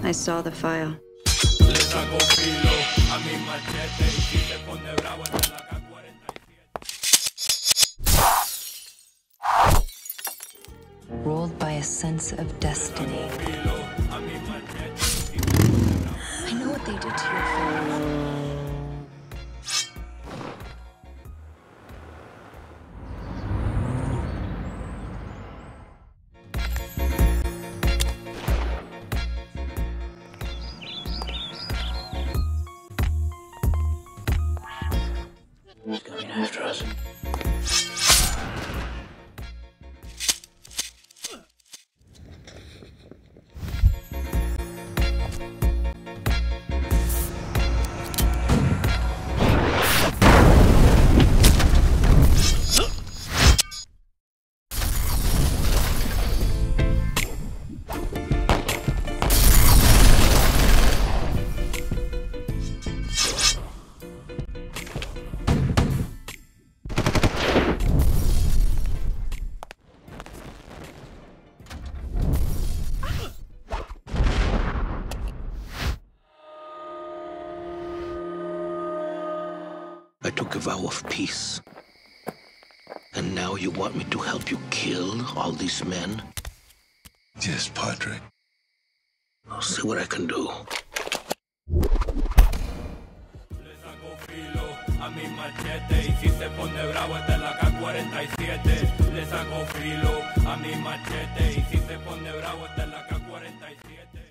I saw the file. Ruled by a sense of destiny. I know what they did to your family. He's coming after us. I took a vow of peace. And now you want me to help you kill all these men? Yes, Padre. I'll see what I can do. A mi machete y si se pone bravo esta es la K-47. Le saco filo a mi machete y si se pone bravo esta es la K-47.